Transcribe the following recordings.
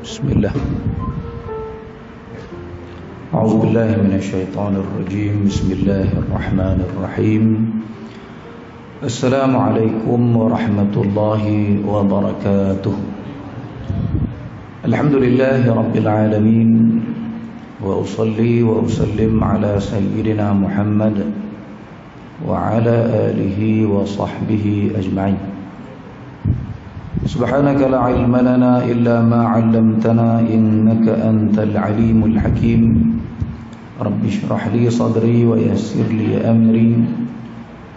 Bismillah. A'udzubillahi minasyaitonirrajim. Bismillahirrahmanirrahim. Assalamualaikum warahmatullahi wabarakatuh. Alhamdulillahi rabbil alamin. Wa usalli wa usallim ala sayyidina Muhammad wa ala alihi wa sahbihi ajma'in. Subhanaka la ilma lana illa ma 'allamtana innaka antal alimul hakim. Rabbi shrah li sadri wa yassir li amri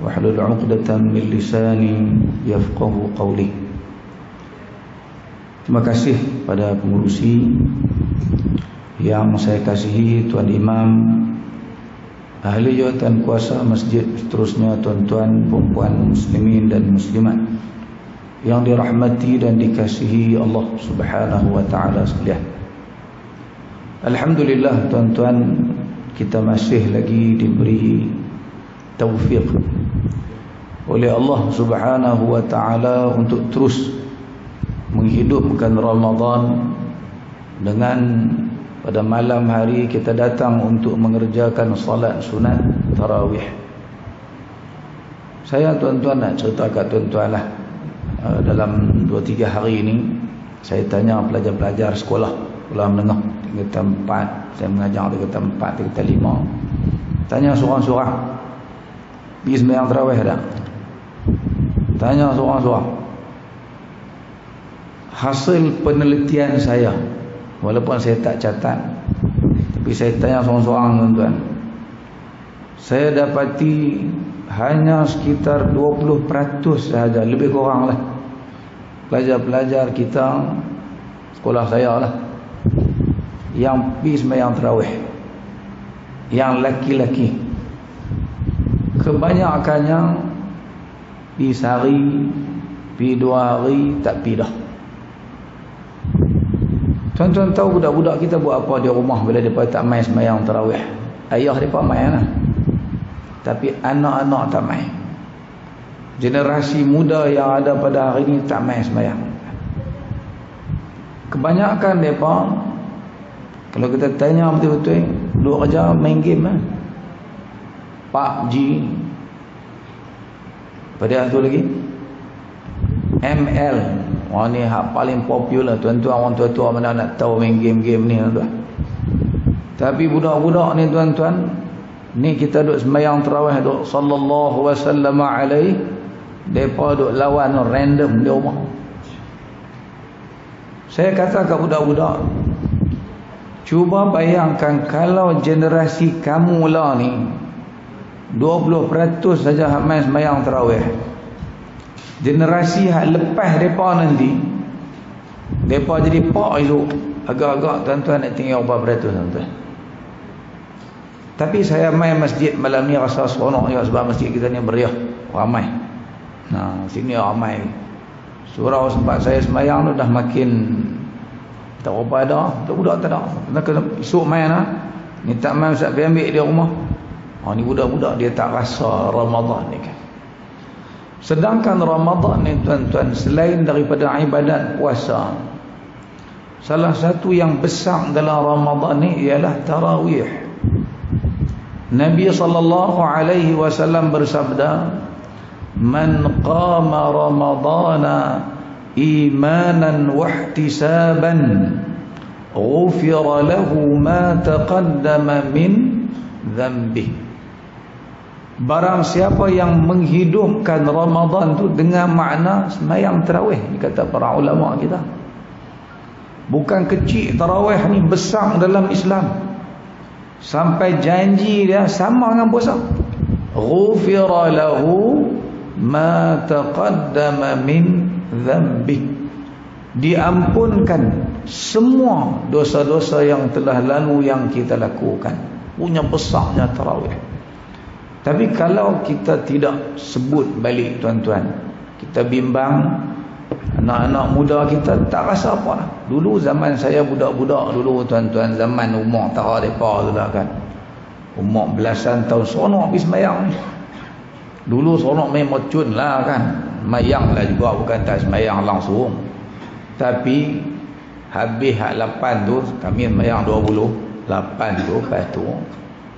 wahlul 'uqdatam min lisani yafqahu qawli. Terima kasih pada pengurusi yang saya kasihi, Tuan Imam, ahli jawatan kuasa masjid, seterusnya tuan-tuan, puan-puan muslimin dan muslimat yang dirahmati dan dikasihi Allah Subhanahu wa taala sekalian. Alhamdulillah tuan-tuan, kita masih lagi diberi taufik oleh Allah Subhanahu wa taala untuk terus menghidupkan Ramadan dengan pada malam hari kita datang untuk mengerjakan salat sunat tarawih. Saya tuan-tuan nak cerita kat tuan-tuan lah. Dalam 2-3 hari ini saya tanya pelajar-pelajar sekolah menengah tingkatan 4, saya mengajar tingkatan 4, tingkatan 5. Tanya seorang-seorang, pergi sembahyang tarawih tak? Tanya seorang-seorang. Hasil penelitian saya, walaupun saya tak catat, tapi saya tanya seorang-seorang tuan-tuan, saya dapati hanya sekitar 20% sahaja, lebih kurang lah, pelajar-pelajar kita sekolah saya lah yang pergi sembahyang tarawih, yang laki-laki. Kebanyakannya pergi sehari, pergi 2 hari, tak pergi dah. Tuan-tuan tahu budak-budak kita buat apa di rumah bila mereka tak main sembahyang tarawih? Ayah mereka main lah, tapi anak-anak tak main. Generasi muda yang ada pada hari ini tak main sembahyang. Kebanyakan mereka, kalau kita tanya betul-betul, duduk kerja main game lah. PUBG, pada satu lagi ML. Wah, ni hak paling popular tuan-tuan. Orang tua-tua mana nak tahu main game-game ni tuan. Tapi budak-budak ni tuan-tuan, ni kita duk sembahyang tarawih duk sallallahu wasallam alaihi, depa duk lawan random di rumah. Saya kata kat budak-budak, cuba bayangkan kalau generasi kamu lah ni 20% saja hak main sembahyang tarawih. Generasi hak lepas depa nanti, depa jadi pak elok, agak-agak tuan-tuan nak tinggal berapa ratus tuan-tuan. Tapi saya main masjid malam ni rasa seronok juga sebab masjid kita ni meriah, ramai. Nah, sini ramai. Surau sempat saya sembahyang tu dah makin tak berapa ada, budak tak ada. Kena esok main lah. Ni tak main Ustaz pergi ambil dia rumah. Ni budak-budak dia tak rasa Ramadan ni kan. Sedangkan Ramadan ni tuan-tuan, selain daripada ibadat puasa, salah satu yang besar dalam Ramadan ni ialah tarawih. Nabi sallallahu alaihi wasallam bersabda, "Man qama ramadana imanan wa ihtisaban, ghufira lahu ma taqaddama min dhanbi." Barang siapa yang menghidupkan Ramadan tu dengan makna sembahyang tarawih, kata para ulama kita. Bukan kecil tarawih ni, besar dalam Islam. Sampai janji dia sama dengan puasa. Ghufira lahu ma taqaddama min dhanbi. Diampunkan semua dosa-dosa yang telah lalu yang kita lakukan. Punya besarnya tarawih. Tapi kalau kita tidak sebut balik tuan-tuan, kita bimbang, anak-anak muda kita tak rasa apa lah. Dulu zaman saya budak-budak dulu tuan-tuan, zaman umur tak ada apa tu dah kan, umur belasan tahun, seronok pergi sembahyang ni. Dulu seronok main mercun lah kan, mayang lah juga, bukan tak sembahyang langsung. Tapi Habis hak 8 tu kami sembahyang 28 tu, lepas tu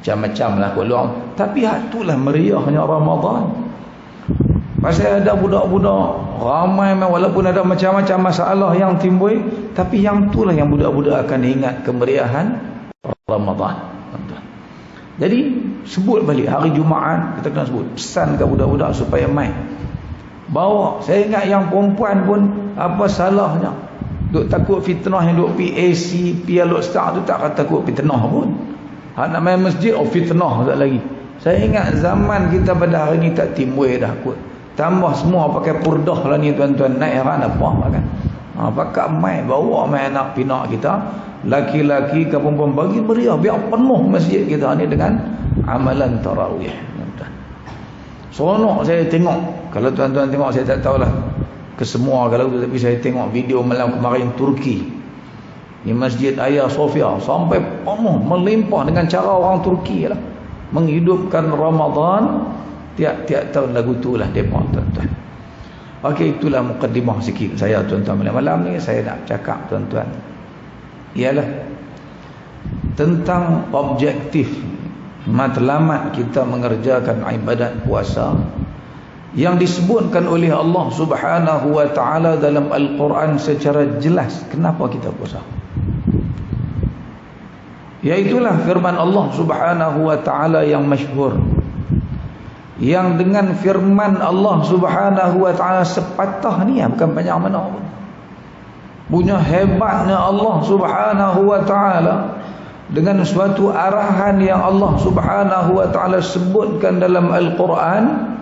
macam-macam lah kat luar. Tapi hak tu lah meriahnya Ramadan. Pasal ada budak-budak ramai, walaupun ada macam-macam masalah yang timbul, tapi yang tu lah yang budak-budak akan ingat kemeriahan Ramadan. Jadi sebut balik hari Jumaat, kita kena sebut, pesan ke budak-budak supaya main. Bawa, saya ingat yang perempuan pun apa salahnya duk takut fitnah, yang duk PAC, Pialot Star tu tak takut fitnah pun. Hak nak main masjid, fitnah tak lagi. Saya ingat zaman kita pada hari ni tak timbul dah kot. Tambah semua pakai purdah lah ni tuan-tuan, naik heran apa kan. Pakai main, bawa main anak pinak kita, laki-laki ke perempuan, bagi meriah, biar penuh masjid kita ni dengan amalan tarawih. Seronok saya tengok. Kalau tuan-tuan tengok, saya tak tahulah kesemua kalau tu, tapi saya tengok video malam kemarin Turki di Masjid Hagia Sophia sampai penuh, melimpah dengan cara orang Turki lah menghidupkan Ramadan. Tiap-tiap tahun lagu tu lah mereka, tuan-tuan. Okey, itulah mukadimah sikit saya, tuan-tuan. Malam ni saya nak cakap, tuan-tuan, ialah tentang objektif matlamat kita mengerjakan ibadat puasa yang disebutkan oleh Allah Subhanahu wa taala dalam Al-Quran secara jelas. Kenapa kita puasa? Iaitulah firman Allah Subhanahu wa taala yang masyhur, yang dengan firman Allah Subhanahu wa taala sepatah ni, bukan banyak mana pun. Punya hebatnya Allah Subhanahu wa taala dengan suatu arahan yang Allah Subhanahu wa taala sebutkan dalam Al-Quran.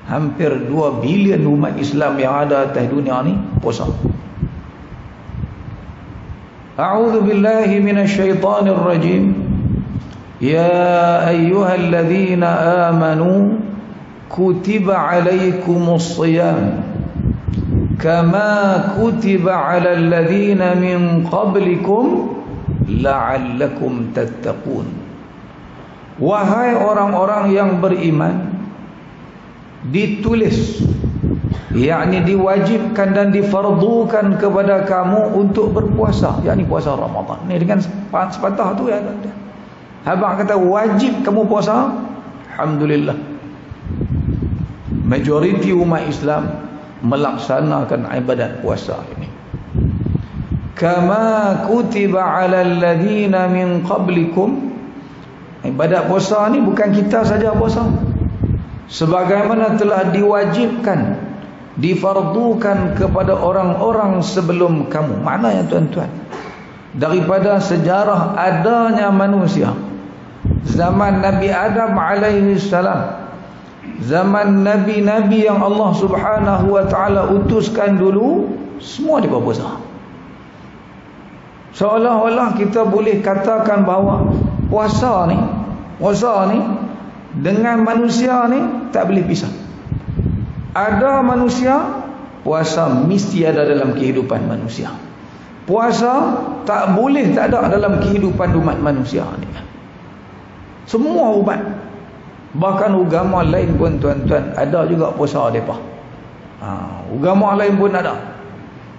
Hampir 2 bilion umat Islam yang ada atas dunia ni puasa. A'udzu billahi minasyaitonir rajim. Ya ayyuhalladzina amanu kutiba 'alaikumus shiyam kama kutiba 'alal ladzina min qablikum la'allakum tattaqun. Wahai orang-orang yang beriman, ditulis, yakni diwajibkan dan difardukan kepada kamu untuk berpuasa, yakni puasa Ramadan ni dengan sepatah tu ya. Abang kata wajib kamu puasa, alhamdulillah majoriti umat Islam melaksanakan ibadat puasa ini. Kama kutiba 'alal ladzina min qablikum. Ibadat puasa ni bukan kita saja puasa, sebagaimana telah diwajibkan, difardukan kepada orang-orang sebelum kamu. Maknanya tuan-tuan, daripada sejarah adanya manusia, zaman Nabi Adam alaihi salam, zaman nabi-nabi yang Allah Subhanahu wa taala utuskan dulu, semua dia berpuasa. Seolah-olah kita boleh katakan bahawa puasa ni dengan manusia ni tak boleh pisah. Ada manusia, puasa mesti ada dalam kehidupan manusia. Puasa tak boleh tak ada dalam kehidupan umat manusia ni. Semua umat, bahkan agama lain pun tuan-tuan ada juga puasa mereka. Agama lain pun ada.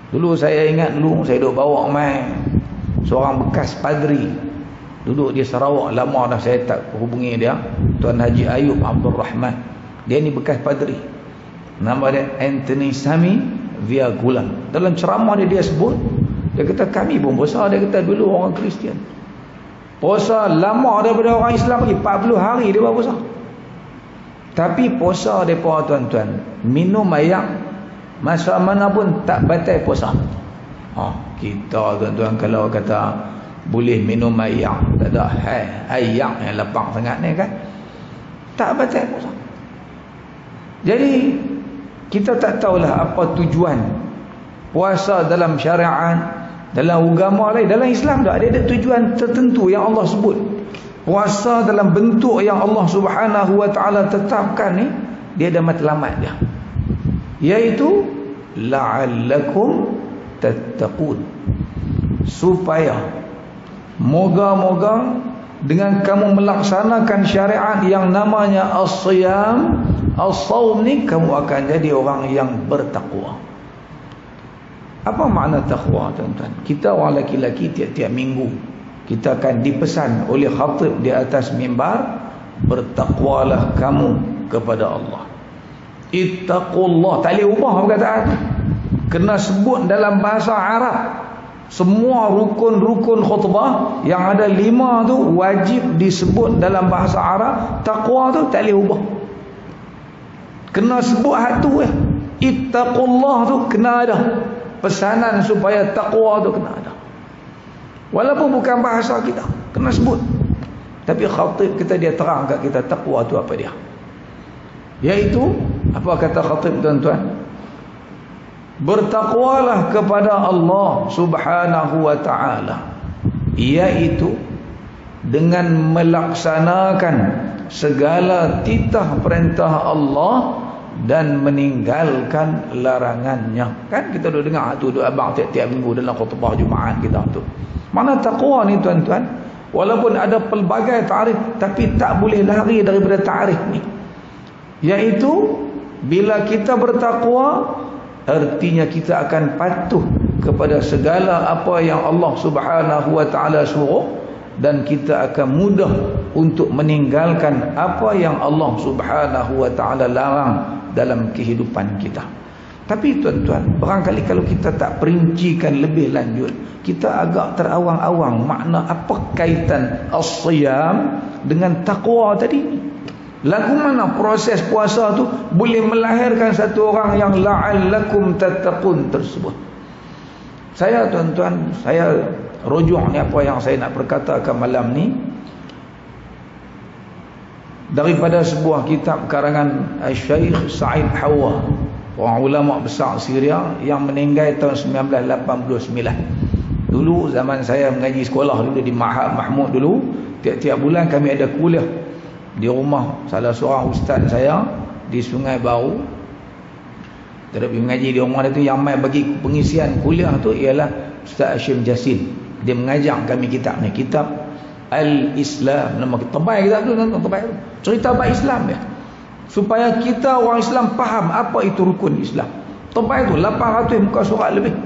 Dulu saya ingat, saya duduk bawa main seorang bekas padri, duduk di Sarawak, lama dah saya tak hubungi dia, Tuan Haji Ayub Abdul Rahman. Dia ni bekas padri, nama dia Anthony Sami Viagula. Dalam ceramah dia sebut, dia kata kami pun puasa. Dia kata dulu orang Kristian puasa lama daripada orang Islam lagi, 40 hari dia puasa. Tapi puasa mereka tuan-tuan, minum air masa mana pun tak batal puasa. Kita tuan-tuan kalau kata boleh minum air, tak ada air yang lapang sangat ni kan, tak batal puasa. Jadi kita tak tahulah apa tujuan puasa dalam syariat, dalam agama lain. Dalam Islam tak ada tujuan tertentu yang Allah sebut. Puasa dalam bentuk yang Allah Subhanahu wa taala tetapkan ni, dia ada matlamat dia, iaitu la'allakum tattaqun, supaya moga-moga dengan kamu melaksanakan syariat yang namanya as-siyam, as-sawm ni, kamu akan jadi orang yang bertakwa. Apa makna taqwa, tuan-tuan? Kita orang lelaki-lelaki tiap-tiap minggu kita akan dipesan oleh khatib di atas mimbar, bertakwalah kamu kepada Allah. Ittaqullah. Tak boleh ubah perkataan tu. Kena sebut dalam bahasa Arab. Semua rukun-rukun khutbah yang ada 5 tu wajib disebut dalam bahasa Arab. Taqwa tu tak boleh ubah. Kena sebut hak tu Ittaqullah tu kena ada. Pesanan supaya taqwa tu kena ada. Walaupun bukan bahasa kita, kena sebut. Tapi khatib kita dia terang kat kita taqwa tu apa dia. Iaitu apa kata khatib, tuan-tuan? Bertakwalah kepada Allah Subhanahu wa ta'ala, iaitu dengan melaksanakan segala titah perintah Allah dan meninggalkan larangannya. Kan kita dah dengar tu abang tiap-tiap minggu dalam khutbah Jumaat kita tu. Mana taqwa ni, tuan-tuan? Walaupun ada pelbagai ta'rif, tapi tak boleh lari daripada ta'rif ni, iaitu bila kita bertakwa, artinya kita akan patuh kepada segala apa yang Allah Subhanahu wa ta'ala suruh, dan kita akan mudah untuk meninggalkan apa yang Allah Subhanahu wa ta'ala larang dalam kehidupan kita. Tapi tuan-tuan, barangkali kalau kita tak perincikan lebih lanjut, kita agak terawang-awang makna apa kaitan as-siyam dengan taqwa tadi. Lagu mana proses puasa tu boleh melahirkan satu orang yang la'allakum tattaqun tersebut. Saya, tuan-tuan, saya rujuk ni apa yang saya nak perkatakan malam ni daripada sebuah kitab karangan Syekh Said Hawa, orang ulama besar Syria yang meninggal tahun 1989. Dulu zaman saya mengaji sekolah dulu di Ma'had Mahmud dulu, tiap-tiap bulan kami ada kuliah di rumah salah seorang ustaz saya di Sungai Baru. Tetapi mengaji di rumah dia tu, yang mai bagi pengisian kuliah tu ialah Ustaz Hashim Jasin. Dia mengajar kami kitab ni, kitab Al-Islam, nama kita terbaik kitab tu, terbaik tu. Cerita bab Islam ya, supaya kita orang Islam faham apa itu rukun Islam. Terbaik tu, 800 muka surat lebih.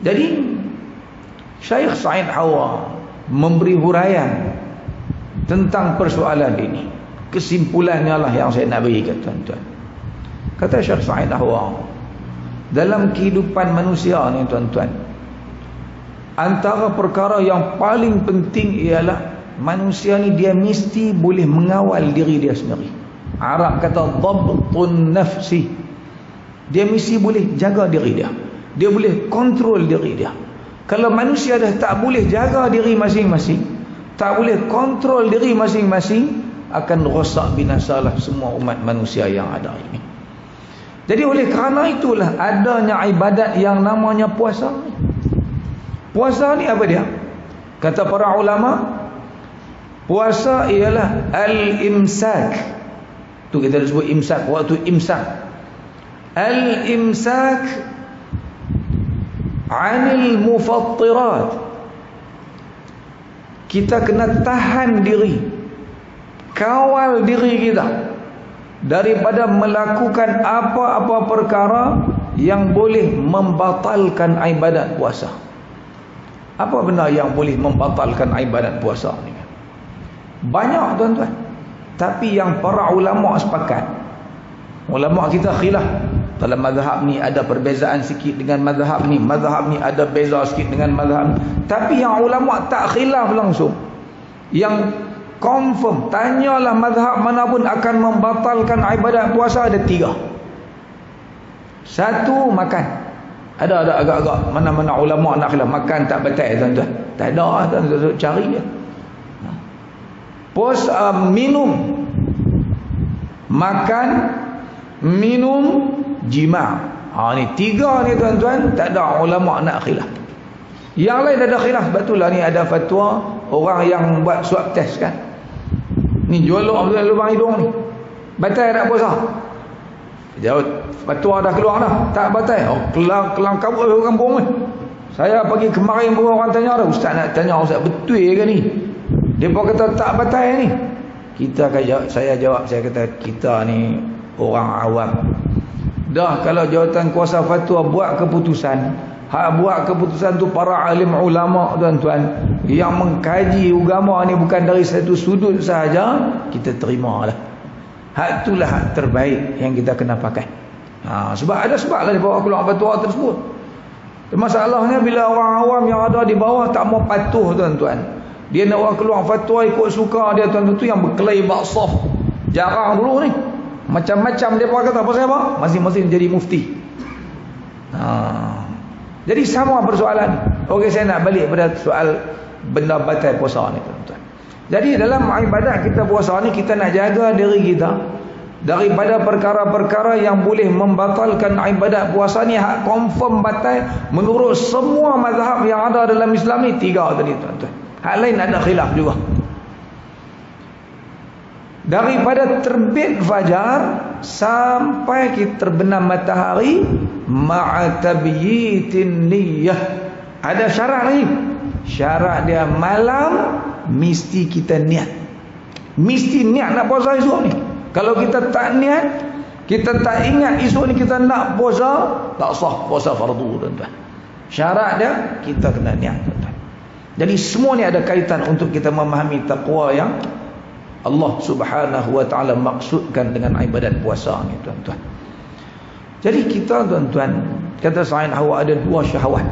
Jadi Syekh Said Hawa memberi huraian tentang persoalan ini. Kesimpulannya lah yang saya nak berikan, tuan-tuan. Kata Syekh Said Hawa, dalam kehidupan manusia ni, tuan-tuan, antara perkara yang paling penting ialah manusia ni dia mesti boleh mengawal diri dia sendiri. Arab kata dhabtun nafsi. Dia mesti boleh jaga diri dia. Dia boleh kontrol diri dia. Kalau manusia dah tak boleh jaga diri masing-masing, tak boleh kontrol diri masing-masing, akan rosak binasalah semua umat manusia yang ada ini. Jadi oleh kerana itulah adanya ibadat yang namanya puasa. Puasa ni apa dia? Kata para ulama, puasa ialah al-imsak. Tu kita sebut imsak, waktu imsak. Al-imsak 'anil mufattirat. Kita kena tahan diri, kawal diri kita daripada melakukan apa-apa perkara yang boleh membatalkan ibadat puasa. Apa benda yang boleh membatalkan ibadat puasa ni? Banyak, tuan-tuan. Tapi yang para ulama sepakat, ulama kita khilaf. Dalam mazhab ni ada perbezaan sikit dengan mazhab ni, mazhab ni ada beza sikit dengan mazhab ni. Tapi yang ulama tak khilaf langsung, yang confirm, tanyalah mazhab mana pun akan membatalkan ibadat puasa, ada 3. Satu, makan. Ada agak-agak mana-mana ulama nak khilaf makan tak batal, tuan-tuan. Tak ada, tuan-tuan, cari je. Minum, makan, minum, jima'. Ni 3 ni, tuan-tuan, tak ada ulama nak khilaf. Yang lain ada khilaf. Betullah ni ada fatwa orang yang buat swab test kan. Ni jolok lubang hidung ni, batal tak puasa? Jauh fatwa dah keluar dah, tak batal. Kelang kabut kampung ni. Saya pergi kemarin pun orang tanya dah, ustaz nak tanya ustaz betul ke ni? Depa kata tak batal ni. Kita akan jawab, saya kata kita ni orang awam. Dah kalau jawatan kuasa fatwa buat keputusan, hak buat keputusan tu para alim ulama tuan-tuan yang mengkaji agama ni bukan dari satu sudut sahaja, kita terimalah. Hak itulah hak terbaik yang kita kena pakai. Sebab ada sebab lah dia bawa keluar fatwa tersebut. Masalahnya bila orang awam yang ada di bawah tak mau patuh tuan-tuan, dia nak orang keluar fatwa ikut suka dia tuan-tuan, tu yang berkelahi baksaf jarang dulu ni. Macam-macam dia kata apa siapa? Masing-masing jadi mufti. Jadi sama persoalan. Okey, saya nak balik pada soal benda batal puasa ni tuan-tuan. Jadi dalam ibadat kita puasa ni, kita nak jaga diri kita daripada perkara-perkara yang boleh membatalkan ibadat puasa ni. Hak confirm batal menurut semua mazhab yang ada dalam Islam ni 3 tadi tuan-tuan. Hak lain ada khilaf juga. Daripada terbit fajar sampai kita terbenam matahari ma'a tabyitin niyyah. Ada syarat lagi. Syarat dia malam mesti kita niat. Mesti niat nak puasa esok ni. Kalau kita tak niat, kita tak ingat esok ni kita nak puasa, tak sah puasa fardu tuan-tuan. Syarat dia kita kena niat tuan-tuan. Jadi semua ni ada kaitan untuk kita memahami taqwa yang Allah Subhanahu wa taala maksudkan dengan ibadat puasa ni tuan-tuan. Jadi kita tuan-tuan, kata Sayyid Hawa, ada 2 syahwat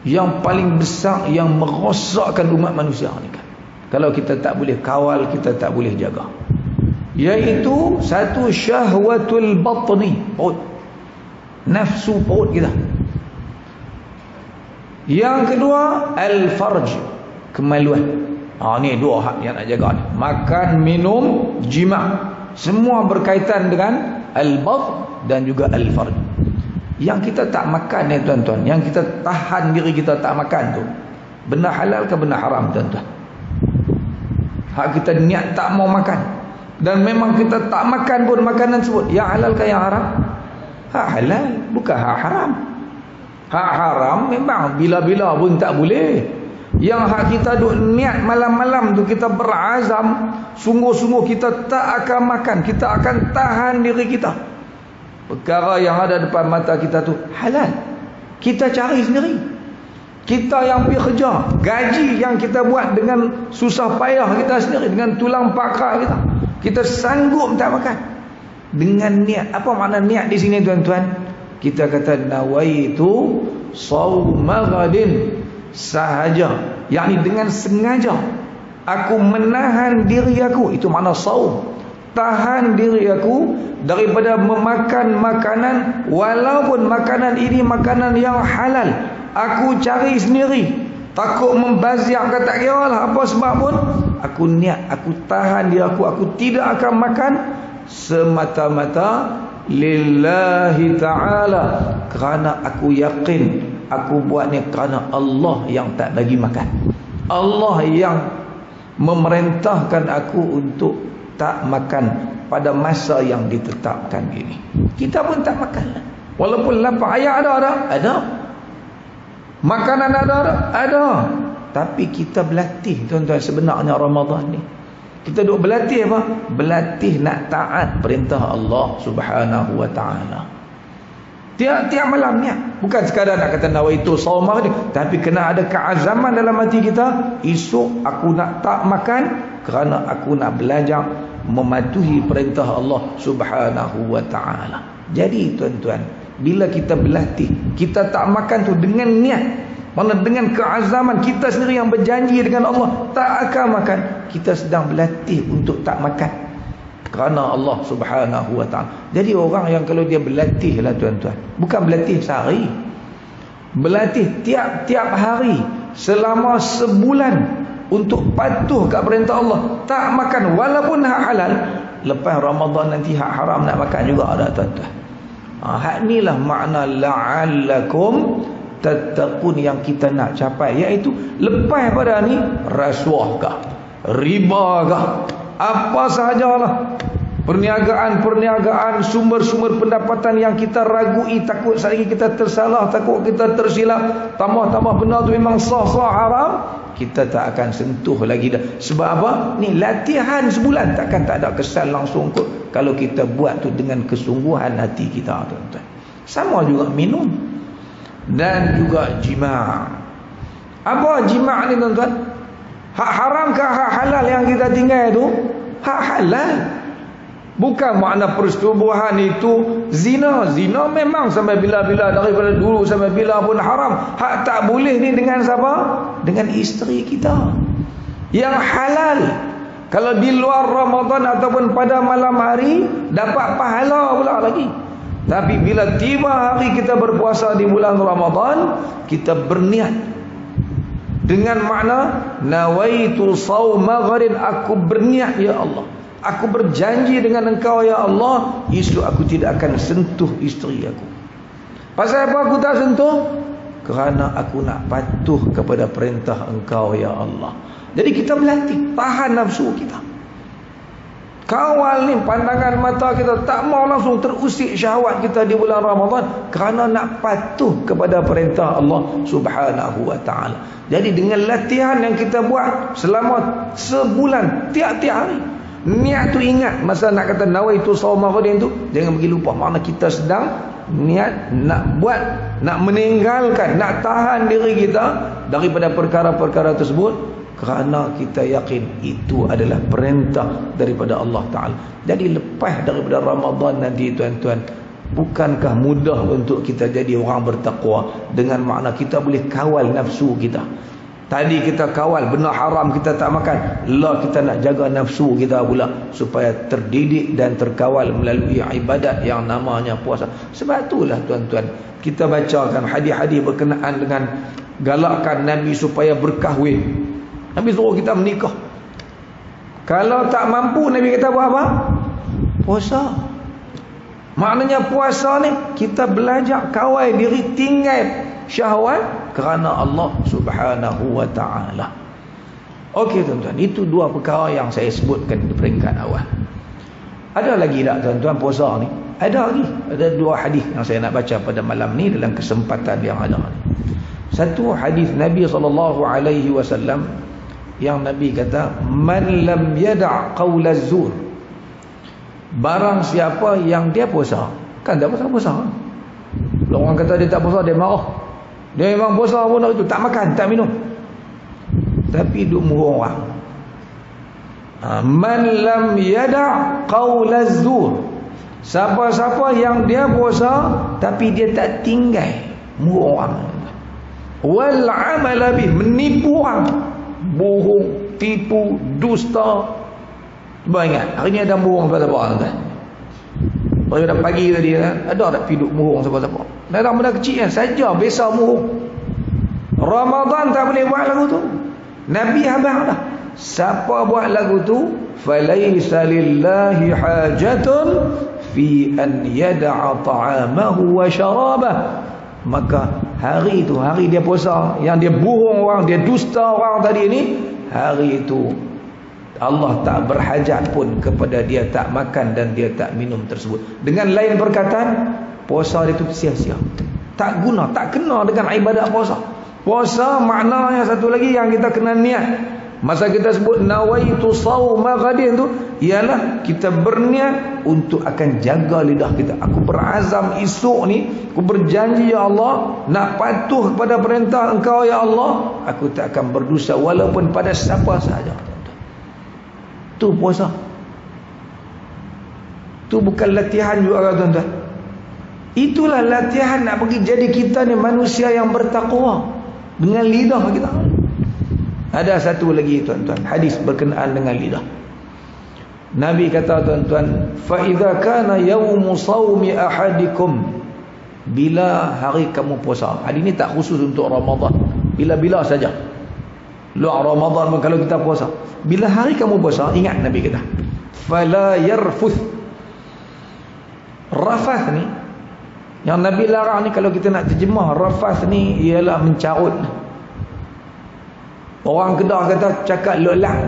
yang paling besar yang merosakkan umat manusia ni kan. Kalau kita tak boleh kawal, kita tak boleh jaga. Iaitu satu syahwatul batni, perut. Nafsu perut kita. Yang kedua al-farj, kemaluan. Ni 2 hak yang nak jaga ni. Makan, minum, jima', semua berkaitan dengan al-batn dan juga al-farj. Yang kita tak makan ni tuan-tuan, yang kita tahan diri kita tak makan tu, benda halal ke benda haram tuan-tuan? Hak kita niat tak mau makan, dan memang kita tak makan pun makanan tersebut, yang halal ke yang haram? Hak halal, bukan hak haram. Hak haram memang bila-bila pun tak boleh. Yang hak kita duk niat malam-malam tu, kita berazam sungguh-sungguh kita tak akan makan, kita akan tahan diri kita. Perkara yang ada depan mata kita tu halal, kita cari sendiri. Kita yang pergi kerja, gaji yang kita buat dengan susah payah kita sendiri, dengan tulang pakar kita, kita sanggup tak makan dengan niat. Apa makna niat di sini tuan-tuan? Kita kata nawaitu shauma ghadin, sahaja, yakni dengan sengaja aku menahan diri aku. Itu makna saum. Tahan diri aku daripada memakan makanan, walaupun makanan ini makanan yang halal. Aku cari sendiri, takut membazir, tak kira lah apa sebab pun, aku niat, aku tahan diri aku tidak akan makan semata-mata lillahi ta'ala, kerana aku yakin aku buat ni kerana Allah yang tak bagi makan. Allah yang memerintahkan aku untuk tak makan pada masa yang ditetapkan ini. Kita pun tak makan. Walaupun lapar, ayat ada. Makanan ada. Tapi kita berlatih tuan-tuan, sebenarnya Ramadan ni kita duk berlatih apa? Berlatih nak taat perintah Allah Subhanahu wa taala. Tiap malam niat, bukan sekadar nak kata nawaitu shaumah ni, tapi kena ada keazaman dalam hati kita, esok aku nak tak makan kerana aku nak belajar mematuhi perintah Allah Subhanahu wa taala. Jadi tuan-tuan, bila kita berlatih, kita tak makan tu dengan niat, mana dengan keazaman kita sendiri yang berjanji dengan Allah tak akan makan, kita sedang berlatih untuk tak makan kerana Allah Subhanahu wa ta'ala. Jadi orang yang kalau dia berlatih lah tuan-tuan, bukan berlatih sehari, berlatih tiap-tiap hari selama sebulan untuk patuh kat perintah Allah, tak makan walaupun hak halal, lepas Ramadan nanti hak haram nak makan juga ada tuan-tuan. Hak inilah makna la'allakum tattaqun yang kita nak capai, iaitu lepas pada ni rasuah kah, riba kah, apa sahajalah, Perniagaan, sumber-sumber pendapatan yang kita ragui, takut sekali kita tersalah, takut kita tersilap, tambah-tambah benda tu memang sah-sah haram, kita tak akan sentuh lagi dah. Sebab apa? Ni latihan sebulan, takkan tak ada kesan langsung kot kalau kita buat tu dengan kesungguhan hati kita, tuan-tuan. Sama juga minum dan juga jima'. Apa jima' ni, tuan-tuan? Hak haram ke hak halal yang kita tinggal tu? Hak halal. Bukan makna persetubuhan itu zina. Zina memang sampai bila-bila, daripada dulu sampai bila pun haram. Hak tak boleh ni dengan siapa? Dengan isteri kita. Yang halal, kalau di luar Ramadan ataupun pada malam hari, dapat pahala pula lagi. Tapi bila tiba hari kita berpuasa di bulan Ramadan, kita berniat dengan makna nawaitu shauma ghadin, aku berniat ya Allah, aku berjanji dengan engkau ya Allah, esok aku tidak akan sentuh isteri aku. Pasal apa aku tak sentuh? Kerana aku nak patuh kepada perintah engkau ya Allah. Jadi kita berlatih tahan nafsu kita. Kawal ni pandangan mata kita, tak mau langsung terusik syahwat kita di bulan Ramadan, kerana nak patuh kepada perintah Allah Subhanahu wa ta'ala. Jadi dengan latihan yang kita buat selama sebulan, tiap-tiap hari, niat tu ingat, masa nak kata nawaitu shauma ghadin tu, jangan bagi lupa makna kita sedang niat nak buat, nak meninggalkan, nak tahan diri kita daripada perkara-perkara tersebut, kerana kita yakin itu adalah perintah daripada Allah Ta'ala. Jadi lepas daripada Ramadan nanti, tuan-tuan, bukankah mudah untuk kita jadi orang bertakwa? Dengan makna kita boleh kawal nafsu kita. Tadi kita kawal benda haram, kita tak makan. Lah kita nak jaga nafsu kita pula supaya terdidik dan terkawal melalui ibadat yang namanya puasa. Sebab itulah, tuan-tuan, kita bacakan hadis-hadis berkenaan dengan galakkan Nabi supaya berkahwin. Nabi suruh kita menikah. Kalau tak mampu, Nabi kata buat apa? Puasa. Maknanya puasa ni kita belajar kawal diri, tinggal syahwat kerana Allah Subhanahu wa ta'ala. Okey, tuan-tuan, itu dua perkara yang saya sebutkan di peringkat awal. Ada lagi tak, tuan-tuan, puasa ni? Ada lagi. Ada dua hadis yang saya nak baca pada malam ni dalam kesempatan yang ada. Satu hadis Nabi SAW yang Nabi kata, man lam yada' qaulaz zur, barang siapa yang dia puasa, kan tak puasa. Kalau orang kata dia tak puasa, dia marah. Dia memang puasa pun itu, tak makan, tak minum, tapi duk murung orang. Man lam yada' qaulaz zur, siapa-siapa yang dia puasa tapi dia tak tinggal murung orang, wal amala bih, menipu orang, bohong, tipu, dusta. Cuba ingat, hari ni ada bohong siapa-siapa, tuan? Pada pagi tadi kan, ada tak piduk bohong siapa-siapa? Dalam benda kecil kan, saja biasa bohong. Ramadan tak boleh buat lagu tu. Nabi habang dah, siapa buat lagu tu, falaisa lillahi hajatun fi an yada'a ta'amahu wa syarabah, maka hari itu, hari dia puasa, yang dia bohong orang, dia dusta orang tadi ni, hari itu Allah tak berhajat pun kepada dia tak makan dan dia tak minum tersebut. Dengan lain perkataan, puasa dia tu sia-sia, tak guna, tak kena dengan ibadat puasa. Puasa maknanya satu lagi yang kita kena niat. Masa kita sebut nawaitu shauma ghadin tu, ialah kita berniat untuk akan jaga lidah kita. Aku berazam esok ni, aku berjanji ya Allah, nak patuh kepada perintah engkau ya Allah, aku tak akan berdosa walaupun pada siapa sahaja. Tu puasa. Tu bukan latihan juga, tuan-tuan. Itulah latihan nak bagi jadi kita ni manusia yang bertakwa dengan lidah kita. Ada satu lagi, tuan-tuan, hadis berkenaan dengan lidah. Nabi kata, tuan-tuan, fa idza kana yaumu shaumi ahadikum, bila hari kamu puasa. Hadis ni tak khusus untuk Ramadan, bila-bila saja. Luar Ramadan pun kalau kita puasa, bila hari kamu puasa, ingat Nabi kata, fala yarfuth. Rafath ni yang Nabi larang ni, kalau kita nak terjemah rafath ni ialah mencarut. Orang Kedah kata cakap lelak,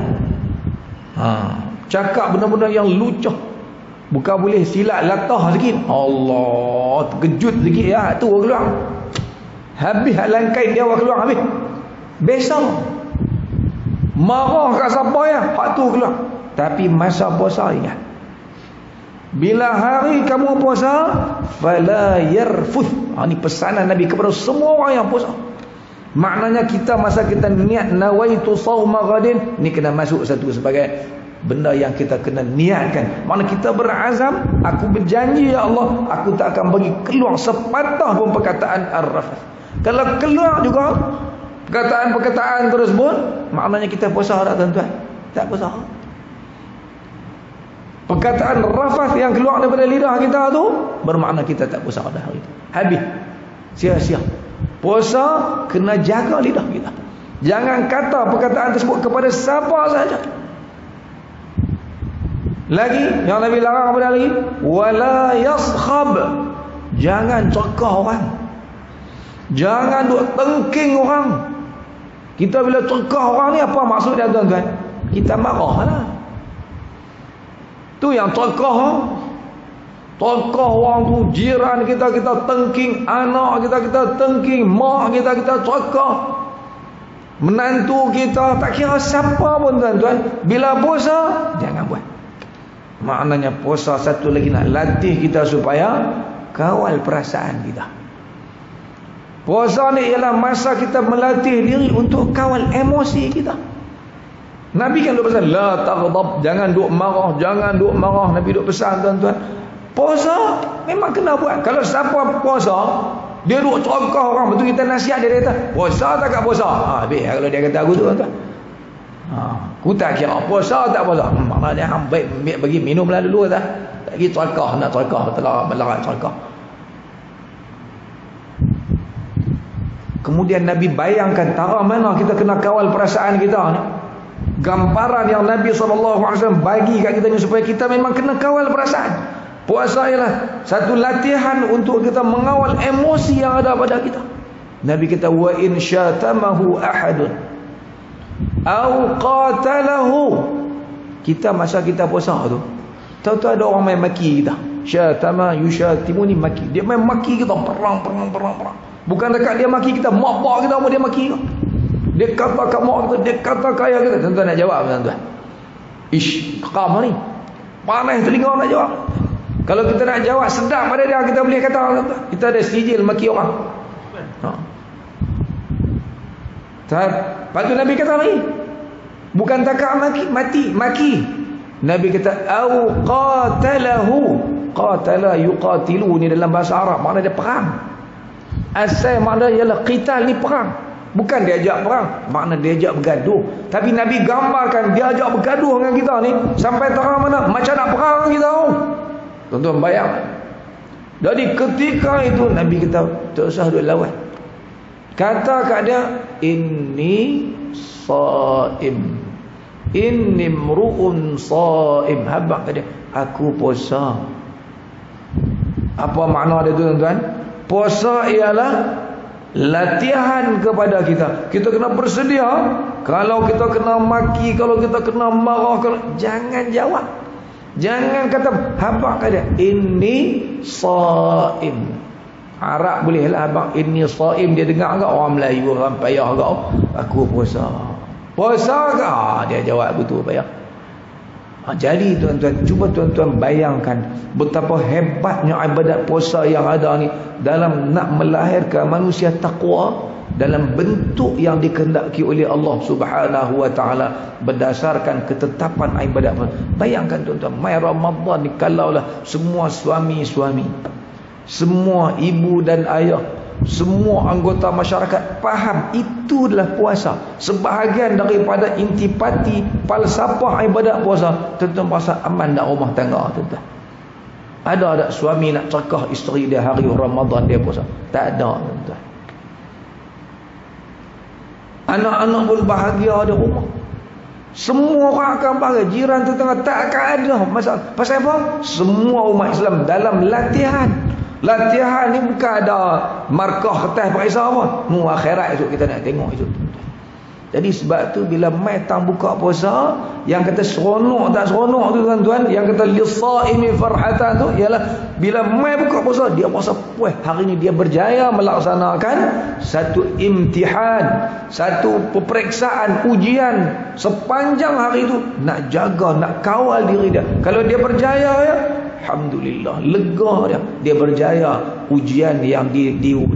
cakap benda-benda yang lucuh, Bukan boleh silat latah sikit. Allah, terkejut sikit ya, tu keluar. Habis halang kain dia keluar habis. Besar. Marah kat siapa ya, hak tu keluar. Tapi masa puasa ingat. Bila hari kamu puasa, fala yarfuth. Ini pesanan Nabi kepada semua orang yang puasa. Maknanya kita masa kita niat nawaitu shauma ghadin, ni kena masuk satu sebagai benda yang kita kena niatkan. Maknanya kita berazam, aku berjanji ya Allah, aku tak akan bagi keluar sepatah pun perkataan ar-rafath. Kalau keluar juga perkataan tersebut, maknanya kita puasa tak tuan-tuan? Tak puasa. Perkataan rafath yang keluar daripada lidah kita tu bermakna kita tak puasa dah hari itu. Habis. Sia-sia. Puasa kena jaga lidah kita. Jangan kata perkataan tersebut kepada siapa saja. Lagi yang Nabi larang apa lagi? Wala yaskhab. Jangan cakap orang. Jangan duk tengking orang. Kita bila cakap orang ni apa maksud dia tuan-tuan? Kita marahlah. Tu yang cakap orang tu, jiran kita tengking, anak kita tengking, mak kita cakap, menantu kita, tak kira siapa pun tuan-tuan. Bila puasa jangan buat. Maknanya puasa satu lagi nak latih kita supaya kawal perasaan kita. Puasa ni ialah masa kita melatih diri untuk kawal emosi kita. Nabi kan duk pesan la taghdab, jangan duk marah, Nabi duk pesan tuan-tuan. Puasa memang kena buat. Kalau siapa puasa dia duk cakap orang, betul kita nasihat dia kata puasa tak puasa. Habis kalau dia kata aku tu tuan-tuan. Aku tak kira puasa tak puasa. Maknanya hang baik bagi minumlah dulu dah. Tak pergi cakap, nak cakap betul melarang cakap. Kemudian Nabi bayangkan cara mana kita kena kawal perasaan kita ni. Gambaran yang Nabi SAW bagi kat kita ni supaya kita memang kena kawal perasaan. Puasa ialah satu latihan untuk kita mengawal emosi yang ada pada kita. Nabi kata wa in syatamahu ahadun au qatalahu. Kita masa kita puasa tu, tahu-tahu ada orang main maki kita. Syatama yushatimuni, maki. Dia main maki kita, perang. Bukan dekat dia maki kita, mak bapak kita pun dia maki kita. Dia kata kat mak kita, dia kata kat ayah kita. Tuan-tuan nak jawab tuan-tuan? Ish, qam ni. Panas telinga nak jawab. Kalau kita nak jawab sedap pada dia, kita boleh kata tuan-tuan. Kita ada sijil maki orang. Lepas tu Nabi kata lagi, bukan takak maki. Nabi kata au qatalahu. Qatala yuqatilu ni dalam bahasa Arab makna dia perang. Asal makna ialah qital ni perang. Bukan diajak perang, makna diajak bergaduh. Tapi Nabi gambarkan diajak bergaduh dengan kita ni sampai terang mana macam nak perang dengan kita. Tuan-tuan bayang. Jadi ketika itu Nabi kita tak usah duk lawan. Kata kat dia, inni saim, inni mru'un saim. Habaq kat dia, aku puasa. Apa makna dia tuan-tuan? Puasa ialah latihan kepada kita. Kita kena bersedia. Kalau kita kena maki, kalau kita kena marah, jangan jawab. Jangan kata habaq kat dia, inni saim. Arab boleh lah abang inni saim, dia dengar ke orang Melayu, orang payah ke aku puasa. Puasa ke? Dia jawab betul payah. Jadi tuan-tuan, cuba tuan-tuan bayangkan betapa hebatnya ibadat puasa yang ada ni dalam nak melahirkan manusia takwa dalam bentuk yang dikehendaki oleh Allah Subhanahu wa taala berdasarkan ketetapan ibadat. Bayangkan tuan-tuan, mai Ramadan ni kalaulah semua suami-suami, semua ibu dan ayah, semua anggota masyarakat faham itu adalah puasa, sebahagian daripada intipati falsafah ibadat puasa, tuan-tuan rasa aman tak rumah tangga tuan-tuan? Ada tak suami nak cakap isteri dia hari Ramadan dia puasa? Tak ada tuan-tuan. Anak-anak pun bahagia di rumah. Semua orang akan bahagia, jiran tetangga tak akan ada masalah. Pasal apa? Semua umat Islam dalam latihan. Latihan ni bukan ada markah kertas periksa apa. Akhirat esok kita nak tengok esok. Jadi sebab tu bila mai tang buka puasa, yang kata seronok tak seronok tu tuan-tuan, yang kata lisaimi farhatan tu ialah bila mai buka puasa dia rasa puas, hari ni dia berjaya melaksanakan satu imtihan, satu peperiksaan, ujian sepanjang hari itu, nak jaga, nak kawal diri dia. Kalau dia berjaya ya, alhamdulillah, lega dia berjaya ujian yang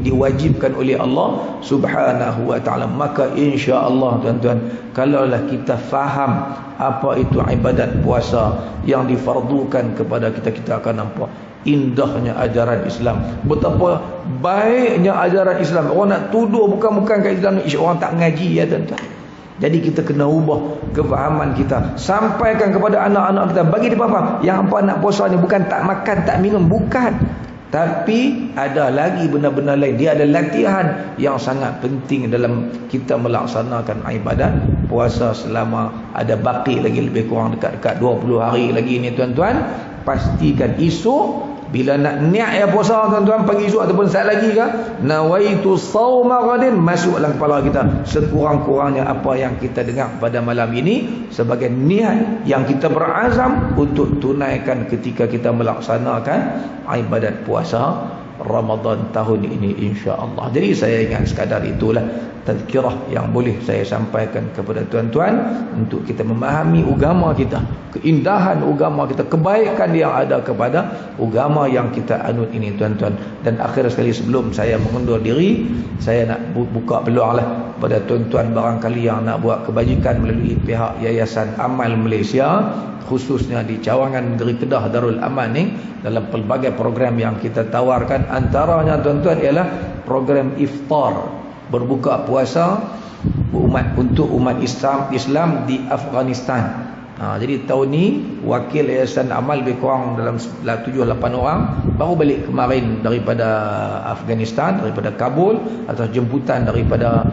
diwajibkan oleh Allah Subhanahu wa taala. Maka insya-Allah tuan-tuan, kalaulah kita faham apa itu ibadat puasa yang difardukan kepada kita, kita akan nampak indahnya ajaran Islam, betapa baiknya ajaran Islam. Orang nak tuduh bukan-bukan kat Islam ni, orang tak ngaji ya tuan-tuan. Jadi kita kena ubah kefahaman kita, sampaikan kepada anak-anak kita, bagi dia faham yang hampa nak puasa ni bukan tak makan tak minum, bukan, tapi ada lagi benda-benda lain. Dia ada latihan yang sangat penting dalam kita melaksanakan ibadat puasa selama ada baki lagi lebih kurang dekat-dekat 20 hari lagi ni tuan-tuan. Pastikan esok bila nak niat ya puasa tuan-tuan, pagi esok ataupun saat lagi ke, nawaitu sauma ghadin, masuk dalam kepala kita sekurang-kurangnya apa yang kita dengar pada malam ini sebagai niat yang kita berazam untuk tunaikan ketika kita melaksanakan ibadat puasa Ramadan tahun ini insya-Allah. Jadi saya ingat sekadar itulah tazkirah yang boleh saya sampaikan kepada tuan-tuan untuk kita memahami agama kita, keindahan agama kita, kebaikan yang ada kepada agama yang kita anut ini tuan-tuan. Dan akhir sekali sebelum saya mengundur diri, saya nak buka peluanglah pada tuan-tuan barangkali yang nak buat kebajikan melalui pihak Yayasan Amal Malaysia, khususnya di cawangan negeri Kedah Darul Aman ni, dalam pelbagai program yang kita tawarkan, antaranya tuan-tuan ialah program iftar, berbuka puasa untuk umat Islam di Afghanistan. Jadi tahun ni wakil Yayasan Amal lebih kurang dalam 7-8 orang baru balik kemarin daripada Afghanistan, daripada Kabul, atas jemputan daripada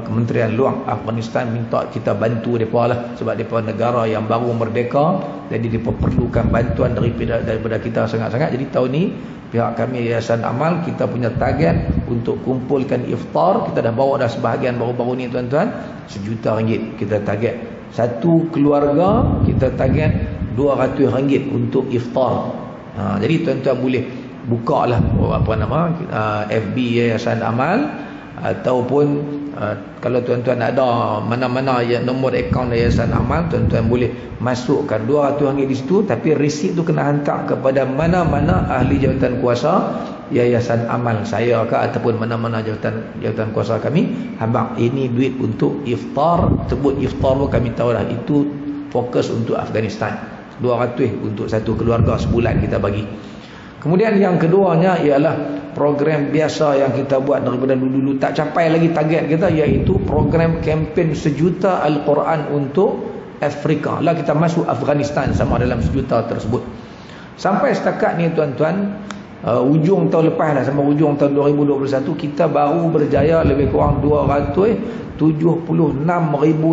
Kementerian Luar Afghanistan, minta kita bantu mereka lah, sebab mereka negara yang baru merdeka, jadi mereka perlukan bantuan daripada kita sangat-sangat. Jadi tahun ni pihak kami Yayasan Amal, kita punya target untuk kumpulkan iftar, kita dah bawa dah sebahagian baru-baru ni tuan-tuan, RM1 kita target. Satu keluarga kita target RM200 untuk iftar. Jadi tuan-tuan boleh buka lah FB Yayasan Amal, ataupun kalau tuan-tuan ada mana-mana nombor akaun Yayasan Amal, tuan-tuan boleh masukkan RM200 di situ, tapi resit tu kena hantar kepada mana-mana ahli jawatan kuasa Yayasan Amal, saya ke ataupun mana-mana jawatan kuasa kami. Habang ini duit untuk iftar, sebut iftar pun kami tahu dah itu fokus untuk Afghanistan, RM200 untuk satu keluarga sebulan kita bagi. Kemudian yang keduanya ialah program biasa yang kita buat daripada dulu-dulu tak capai lagi target kita, iaitu program kempen 1 juta Al-Quran untuk Afrika. Lah kita masuk Afghanistan sama dalam 1 juta tersebut. Sampai setakat ni tuan-tuan, ujung tahun lepas lah, sampai ujung tahun 2021, kita baru berjaya lebih kurang 276,000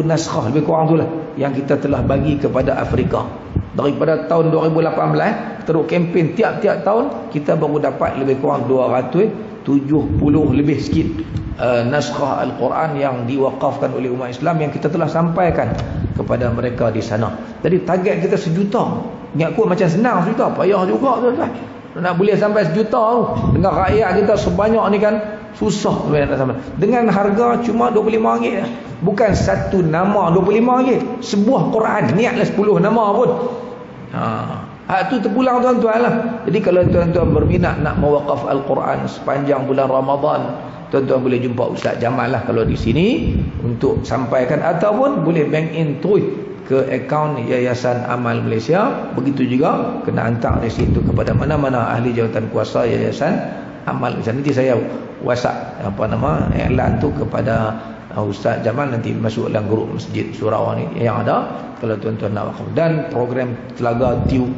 naskah, lebih kurang tu lah yang kita telah bagi kepada Afrika. Daripada tahun 2018 terus kempen tiap-tiap tahun, kita baru dapat lebih kurang 270 lebih sikit naskah Al-Quran yang diwakafkan oleh umat Islam yang kita telah sampaikan kepada mereka di sana. Jadi target kita 1 juta. Ingat aku macam senang 1 juta, payah juga tuan-tuan. Nak boleh sampai 1 juta tu dengan rakyat kita sebanyak ni kan susah nak sampai. Dengan harga cuma RM25, bukan satu nama RM25, sebuah Quran, niatlah 10 nama pun. Hak tu terpulang tuan-tuan lah. Jadi kalau tuan-tuan berminat nak mewakaf Al-Quran sepanjang bulan Ramadan, tuan-tuan boleh jumpa Ustaz Jamal lah kalau di sini untuk sampaikan, ataupun boleh bank in terus ke akaun Yayasan Amal Malaysia. Begitu juga kena hantar resit itu kepada mana-mana ahli jawatan kuasa Yayasan Amal Malaysia. Nanti saya WhatsApp iklan tu kepada Ustaz Jamal, nanti masuk dalam grup Masjid Surau ni yang ada kalau tuan-tuan nak wakaf. Dan program Telaga Tiu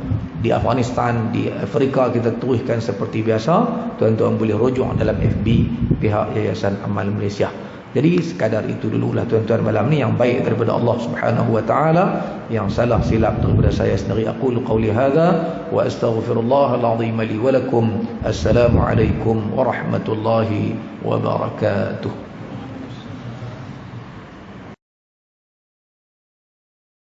di Afghanistan, di Afrika kita teruskan seperti biasa. Tuan-tuan boleh rujuk dalam FB pihak Yayasan Amal Malaysia. Jadi sekadar itu dululah tuan-tuan malam ni, yang baik daripada Allah Subhanahu wa taala, yang salah silap daripada saya sendiri. Aqulu qawli hadza wa astaghfirullahal azim li wa lakum. Assalamualaikum warahmatullahi wabarakatuh.